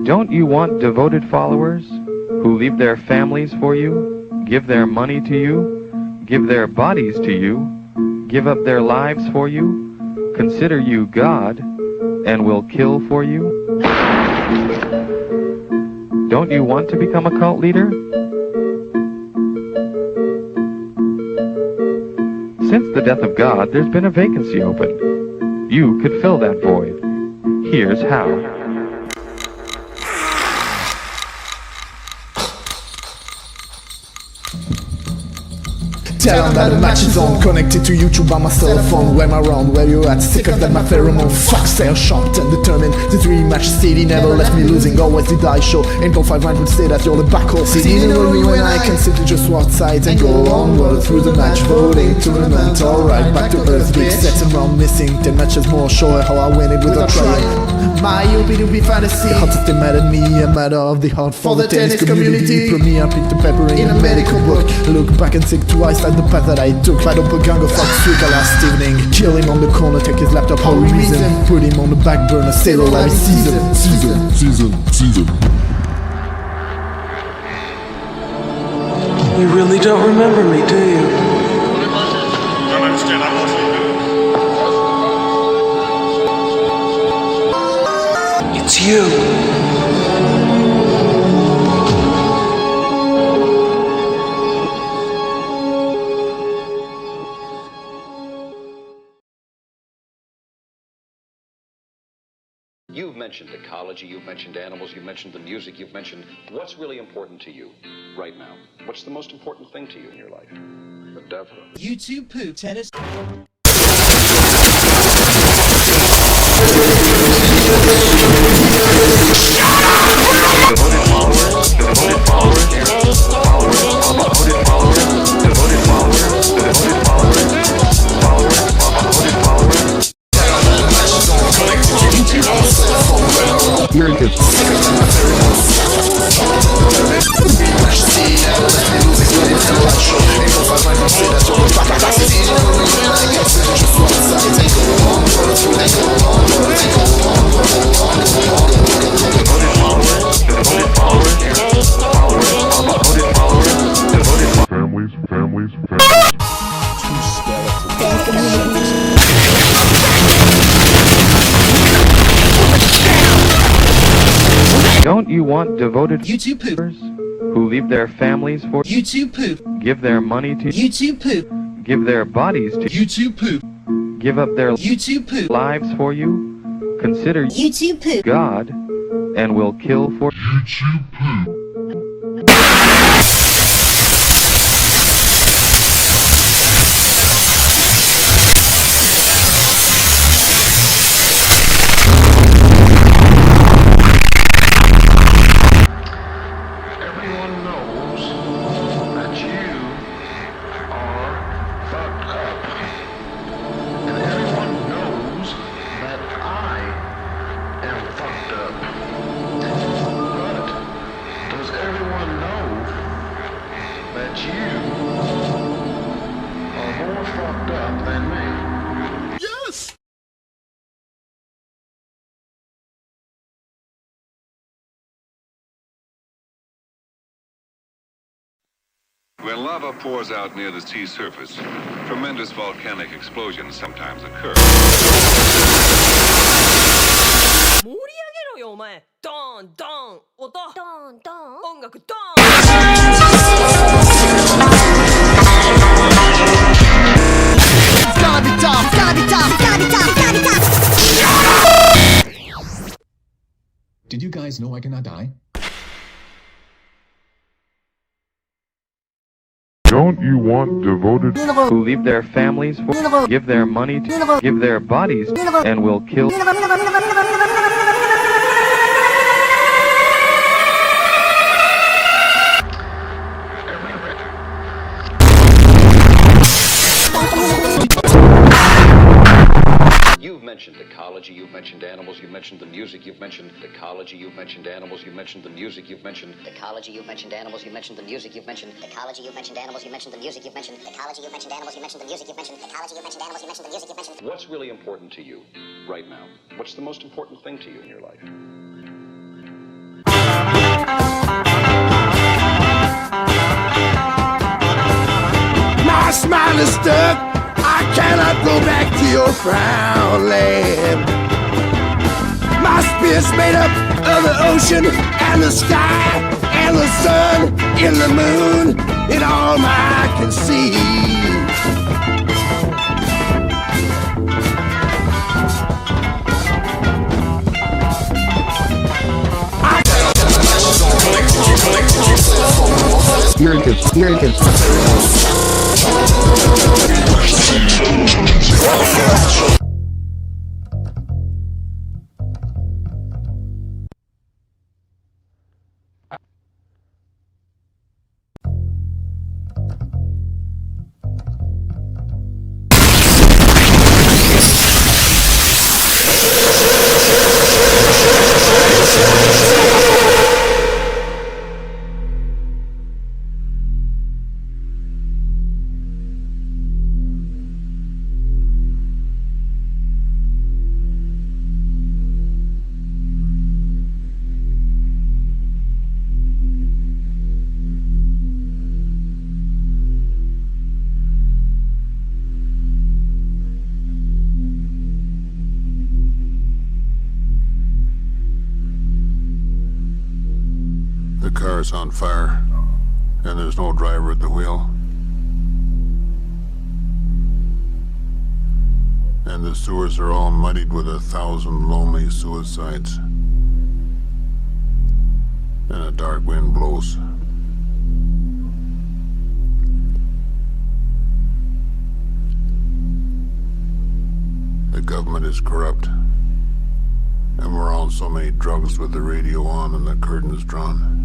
Don't you want devoted followers who leave their families for you, give their money to you, give their bodies to you, give up their lives for you, consider you God, and will kill for you? Don't you want to become a cult leader? Since the death of God, there's been a vacancy open. You could fill that void. Here's how. Tell them that the match is on, connected to YouTube on my cell phone. Where am I around, where you at? Sick of that my pheromone. Fuck, stay sharp and determined. This rematch city never left me losing. Always did I show. Ain't no 5 would say that you're the backhole. Sitting over you and I can simply just go outside and go onward through the match voting tournament. Alright, back to earth, big sets and round missing. 10 matches more, show how I win it without trying. My UPDB fantasy. The hottest they mad at me, a matter of the heart for the tennis community. Put me up into pepper in a medical book. Look back and think twice like the path that I took. Fight up a gang of fuck freaker last evening. Kill him on the corner, take his laptop for a reason. Put him on the back burner, CestLol every season. You really don't remember me, do you? Don't understand, I'm listening. It's you. You've mentioned ecology, you've mentioned animals, you've mentioned the music, you've mentioned what's really important to you right now. What's the most important thing to you in your life? The devil. YouTube poop tennis. Don't you want devoted YouTube poopers who leave their families for YouTube poop, give their money to YouTube poop, give their bodies to YouTube poop, give up their YouTube poop, lives for you, consider YouTube poop, God, and will kill for YouTube poop. Everyone knows that you are fucked up. And everyone knows that I am fucked up. But does everyone know that you are more fucked up than me? Yes! When lava pours out near the sea surface, tremendous volcanic explosions sometimes occur. 盛り上げろよお前ドーンドーン音ドーンドーン音楽ドーン It's gonna be tough, it's gonna be tough, it's gonna be tough, it's gonna be tough. Did you guys know I cannot die? Don't you want devoted who leave their families for give their money to give their bodies and will kill You've mentioned ecology, you've mentioned animals, you've mentioned the music, you've mentioned ecology, you've mentioned animals, you've mentioned the music, you've mentioned ecology, you've mentioned animals, you've mentioned the music, you've mentioned ecology, you've mentioned animals, you've mentioned the music, you've mentioned ecology, you've mentioned animals, you've mentioned the music, you've mentioned ecology, you've mentioned animals, you've mentioned the music, you've mentioned. what's really important to you right now? What's the most important thing to you in your life? kinda stuck. I cannot go back to your frown land. My spirit's made up of the ocean and the sky and the sun and the moon and all I can see. The car's on fire, and there's no driver at the wheel. And the sewers are all muddied with 1,000 lonely suicides. And a dark wind blows. The government is corrupt. And we're on so many drugs with the radio on and the curtains drawn.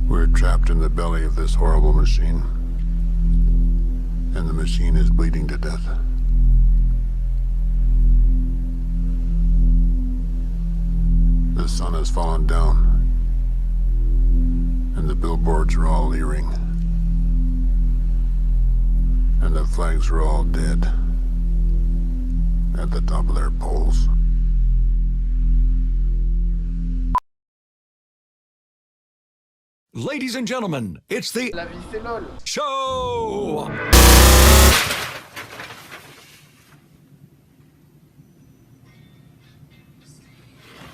We're trapped in the belly of this horrible machine. And the machine is bleeding to death. The sun has fallen down. And the billboards are all leering. And the flags are all dead at the top of their poles. Ladies and gentlemen, it's the LaVie show!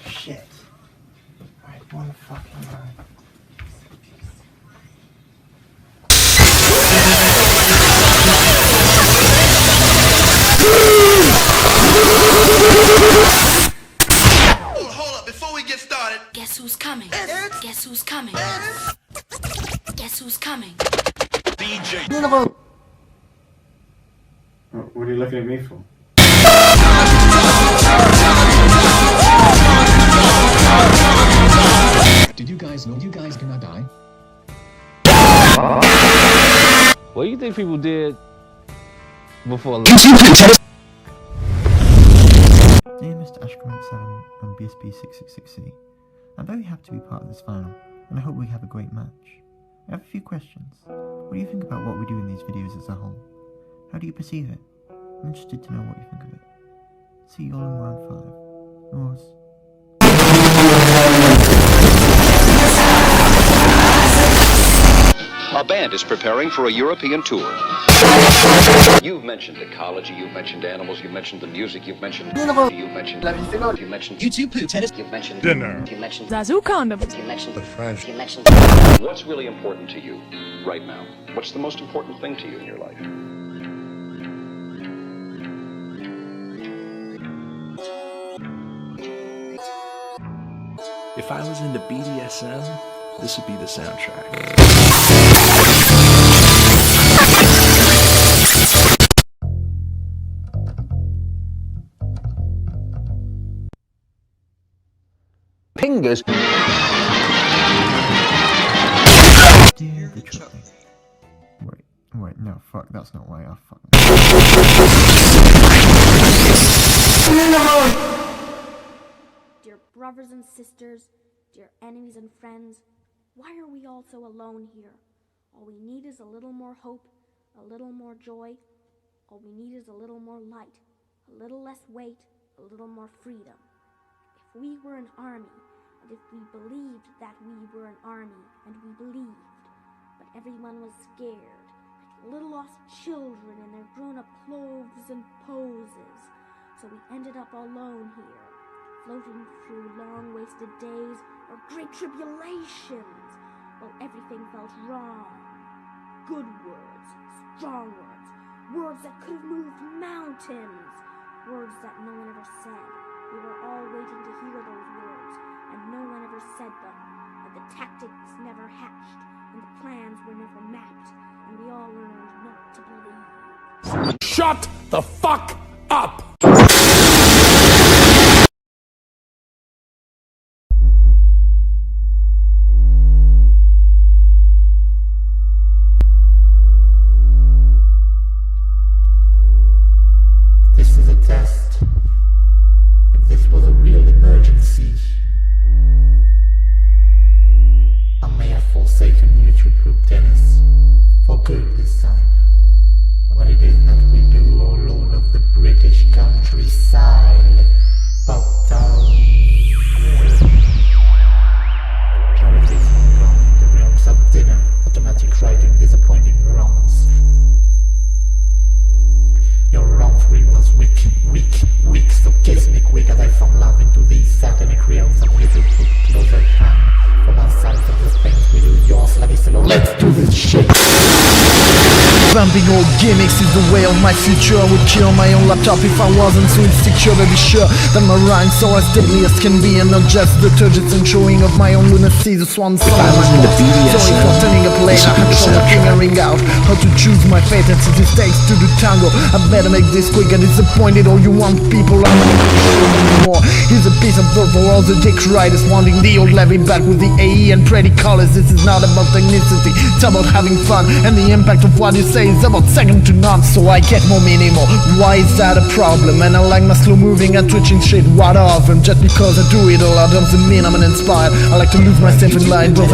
Shit. Alright, one fucking line. Hold up, before we get started. Guess who's coming? Guess who's coming? Guess who's coming? DJ. Nineroe. What are you looking at me for? Did you guys know you guys cannot die? What do you think people did before? Dear Mr. Ashcurrent7 and BSB666C, I'm very happy to be part of this final, and I hope we have a great match. I have a few questions. What do you think about what we do in these videos as a whole? How do you perceive it? I'm interested to know what you think of it. See you all in round 5. Yours. A band is preparing for a European tour. You've mentioned ecology, you've mentioned animals, you've mentioned the music, you've mentioned... Nineroe. You've mentioned... LaVie. You mentioned... YouTube poo tennis. You've mentioned... Dinner. You mentioned... Zazu condoms. You mentioned... The French. You mentioned... What's really important to you right now? What's the most important thing to you in your life? If I was into BDSM, this would be the soundtrack. Pingers. Dear the Triple. Wait, no, fuck, that's not why I fuck. Dear brothers and sisters, dear enemies and friends, why are we all so alone here? All we need is a little more hope, a little more joy. All we need is a little more light, a little less weight, a little more freedom. If we were an army, and if we believed that we were an army, and we believed, but everyone was scared, like little lost children in their grown-up clothes and poses. So we ended up alone here, floating through long wasted days or great tribulations, while everything felt wrong. Good words, strong words, words that could have moved mountains, words that no one ever said. We were all waiting to hear those words, and no one ever said them, and the tactics never hatched, and the plans were never mapped, and we all learned not to believe. Shut the fuck up! This is a test. If this was a real emergency, I may have forsaken you to group tennis for good this time. What it is that we do, O Lord of the British countryside, pop down. Charities on ground in the realms of dinner, automatic writing, disappointing wrongs. Your wrongfully was weak, so kiss me quick as I found love into these satanic realms of little put closer at hand. From outside of the things we do, yours, LaVie. Let's do this shit! Vamping old gimmicks is the way of my future. I would kill my own laptop if I wasn't so insecure to be sure that my rhymes are as deadly as can be, and not just the turgets and showing of my own lunacy. The swan song. Sorry for turning up late. I had trouble figuring out how to choose my fate and see the stakes to the tango. I better make this quick. I disappointed all you want people. I'm not anymore. Here's a piece of dirt for all the dick riders wanting the old LaVie back with the AE and pretty colors. This is not about technicity, it's about having fun, and the impact of what you say is about second to none, so I get more minimal. Why is that a problem? And I like my slow moving and twitching shit. What of them? Just because I do it a lot doesn't mean I'm uninspired. I like to lose myself in line, bro.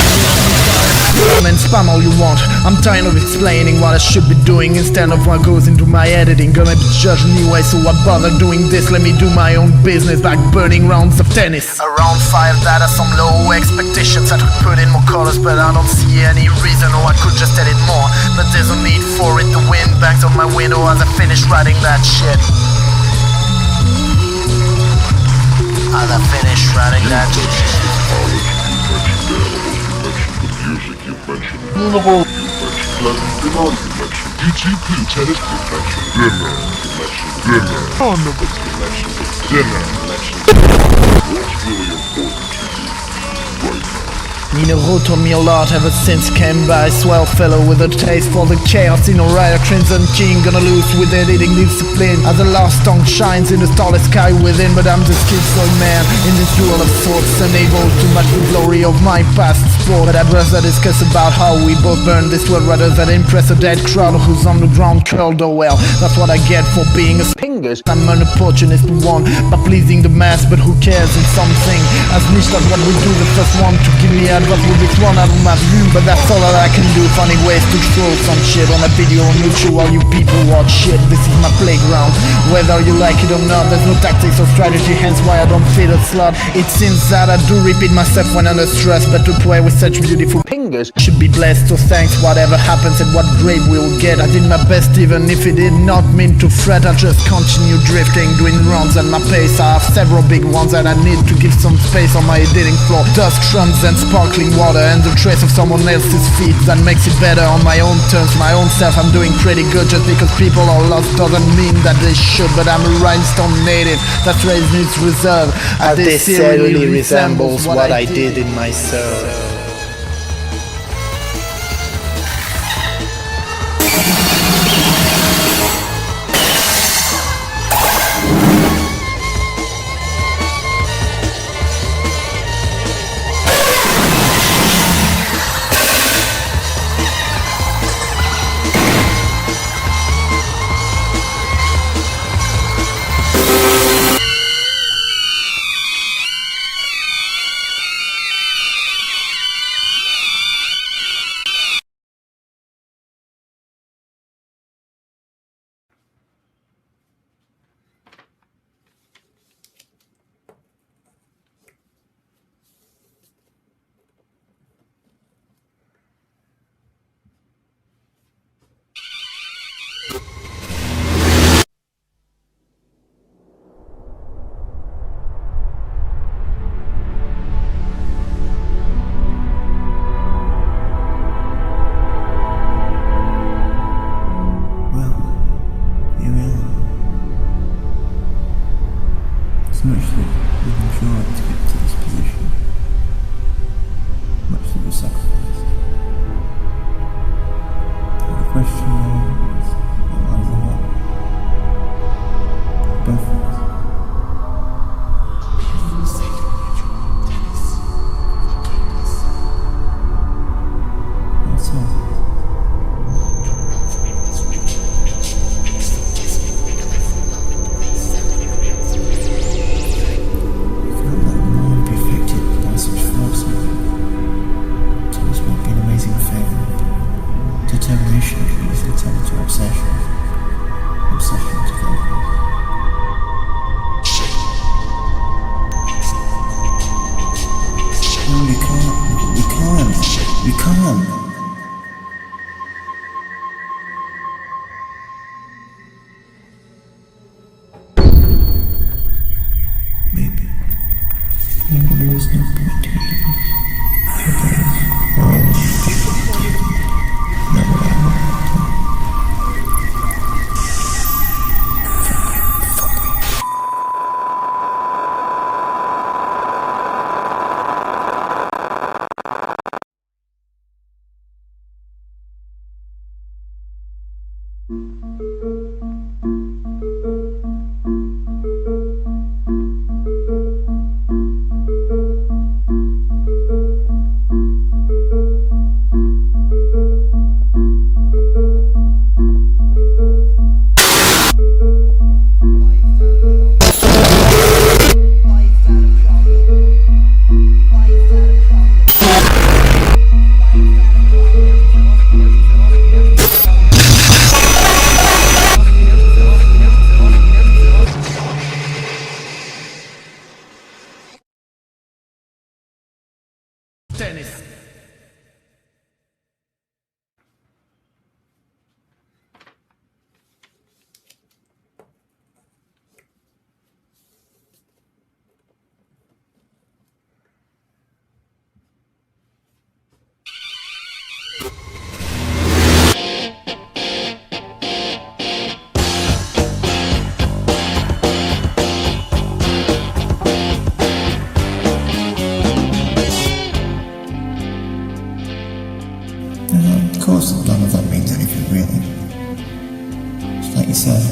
And spam all you want. I'm tired of explaining what I should be doing instead of what goes into my editing. Gonna be judged anyway, so what bother doing this? Let me do my own business, like burning rounds of tennis. Around 5, that are some low expectations. I could put in more colors, but I don't see any reason, or I could just edit more. But there's no need for it. The wind bangs on my window as I finish writing that shit. As I finish writing that shit. Nineroe, YouTube, tennis, What's really important to you right now? Nineroe taught me a lot ever since came by. Swell fellow with a taste for the chaos in a riot. Crimson King gonna lose with editing discipline as the last tongue shines in the starless sky within. But I'm the skillful man in this duel of sorts, unable to match the glory of my past sport. But I'd rather discuss about how we both burn this world rather than impress a dead crowd who's on the ground curled. Oh well, that's what I get for being a fingers. I'm an opportunist one by pleasing the mass, but who cares in something as niche as what we do. The first one to give me advice will be thrown out of my view, but that's all that I can do. Finding ways to throw some shit on a video on YouTube while you people watch shit. This is my playground, whether you like it or not. There's no tactics or strategy, hence why I don't fit a slot. It seems that I do repeat myself when under stress, but to play with such beautiful fingers should be blessed. So thanks whatever happens and what grade we'll get. I did my best even if it did not mean to fret. I just continue drifting, doing runs at my pace. I have several big ones that I need to give some space on my editing floor. Dust, crumbs and sparkling water and the trace of someone else's feet that makes it better on my own terms. My own self, I'm doing pretty good. Just because people are lost doesn't mean that they should. But I'm a rhinestone native that's raised in its reserve. This really resembles what I did in my soul. is no point to me. Tennis. Of course, none of that means anything really. It's like you said,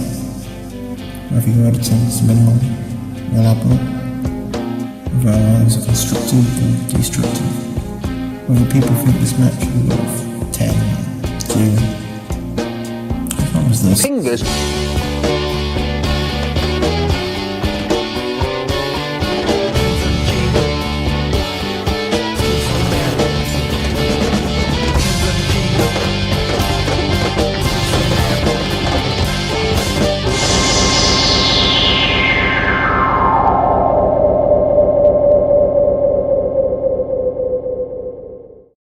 whether your editing's minimal or elaborate, whether our lines are constructive or destructive, whether people think this match will be worth 10, 2, as long as there's fingers.